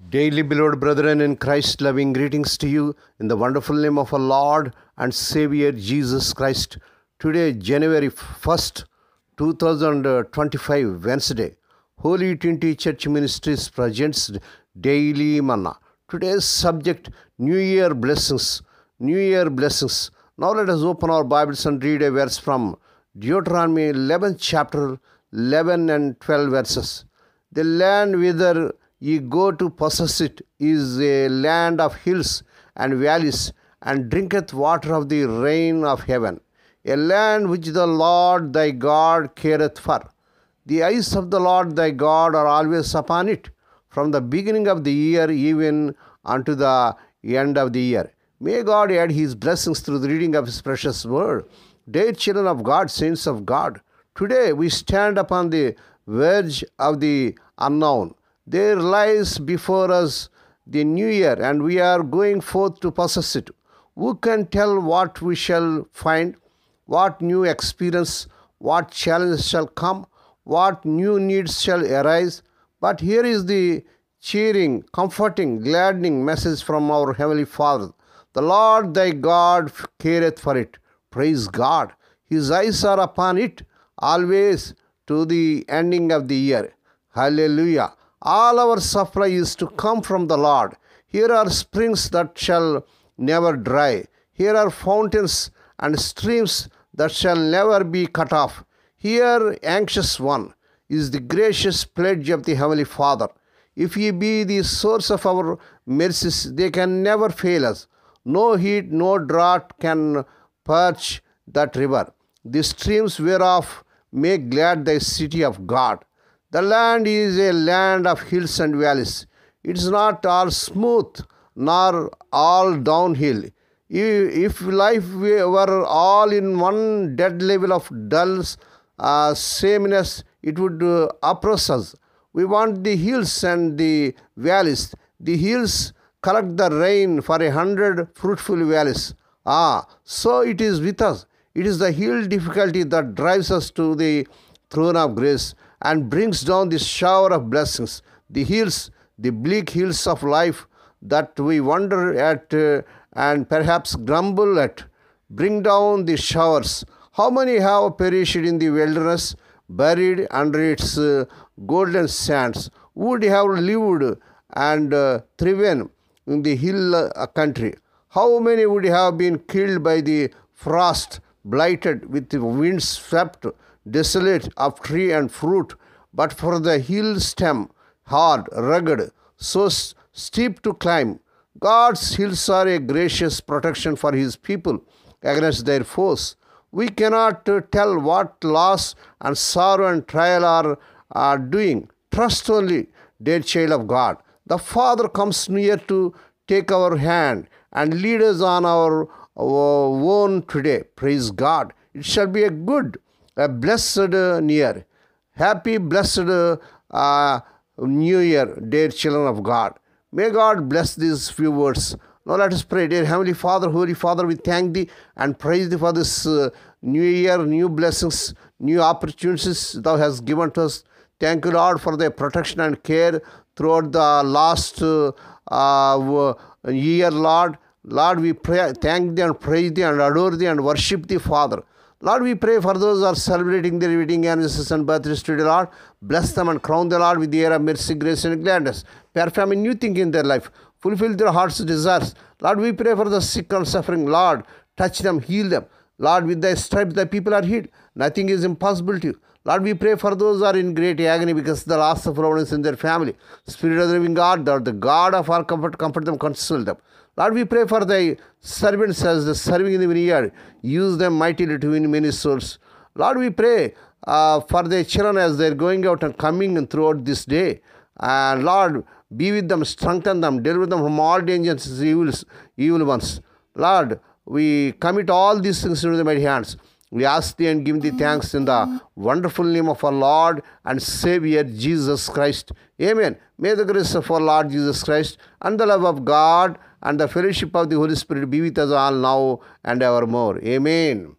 Daily, beloved brethren in Christ, loving greetings to you in the wonderful name of our Lord and Savior Jesus Christ. Today, January 1st, 2025, Wednesday, Holy Trinity Church Ministries presents Daily Manna. Today's subject, New Year Blessings. New Year Blessings. Now let us open our Bibles and read a verse from Deuteronomy 11th chapter, 11 and 12 verses. The land whither ye go to possess it is a land of hills and valleys, and drinketh water of the rain of heaven, a land which the Lord thy God careth for. The eyes of the Lord thy God are always upon it, from the beginning of the year even unto the end of the year. May God add his blessings through the reading of his precious word. Dear children of God, saints of God, today we stand upon the verge of the unknown. There lies before us the new year, and we are going forth to possess it. Who can tell what we shall find, what new experience, what challenges shall come, what new needs shall arise? But here is the cheering, comforting, gladdening message from our Heavenly Father. The Lord thy God careth for it. Praise God. His eyes are upon it, always to the ending of the year. Hallelujah. All our supply is to come from the Lord. Here are springs that shall never dry. Here are fountains and streams that shall never be cut off. Here, anxious one, is the gracious pledge of the Heavenly Father. If ye be the source of our mercies, they can never fail us. No heat, no drought can parch that river. The streams whereof make glad thy city of God. The land is a land of hills and valleys. It is not all smooth, nor all downhill. If life were all in one dead level of dull sameness, it would oppress us. We want the hills and the valleys. The hills collect the rain for 100 fruitful valleys. So it is with us. It is the hill difficulty that drives us to the throne of grace and brings down the shower of blessings. The hills, the bleak hills of life that we wonder at and perhaps grumble at, bring down the showers. How many have perished in the wilderness, buried under its golden sands? Would have lived and thriven in the hill country? How many would have been killed by the frost, blighted with the winds swept, desolate of tree and fruit, but for the hill stem, hard, rugged, so steep to climb? God's hills are a gracious protection for his people against their foes. We cannot tell what loss and sorrow and trial are doing. Trust only, dear child of God. The Father comes near to take our hand and lead us on our own today. Praise God. It shall be a good, a blessed year. Happy, blessed New Year, dear children of God. May God bless these few words. Now let us pray. Dear Heavenly Father, Holy Father, we thank Thee and praise Thee for this new year, new blessings, new opportunities Thou hast given to us. Thank you, Lord, for the protection and care throughout the last year, Lord. Lord, we pray, thank Thee and praise Thee and adore Thee and worship Thee, Father. Lord, we pray for those who are celebrating their wedding anniversaries and birthdays today, Lord. Bless them and crown the Lord with the air of mercy, grace, and gladness. Perform a new thing in their life. Fulfill their heart's desires. Lord, we pray for the sick and suffering. Lord, touch them, heal them. Lord, with thy stripes, thy people are healed. Nothing is impossible to you. Lord, we pray for those who are in great agony because of the loss of loved ones in their family. Spirit of the living God, Thou art the God of all comfort, comfort them, console them. Lord, we pray for thy servants as the serving in the vineyard. Use them mightily to win many souls. Lord, we pray for their children as they are going out and coming and throughout this day. And Lord, be with them, strengthen them, deliver them from all dangers, evil ones. Lord, we commit all these things into the mighty hands. We ask Thee and give Thee thanks in the wonderful name of our Lord and Savior Jesus Christ. Amen. May the grace of our Lord Jesus Christ and the love of God and the fellowship of the Holy Spirit be with us all now and evermore. Amen.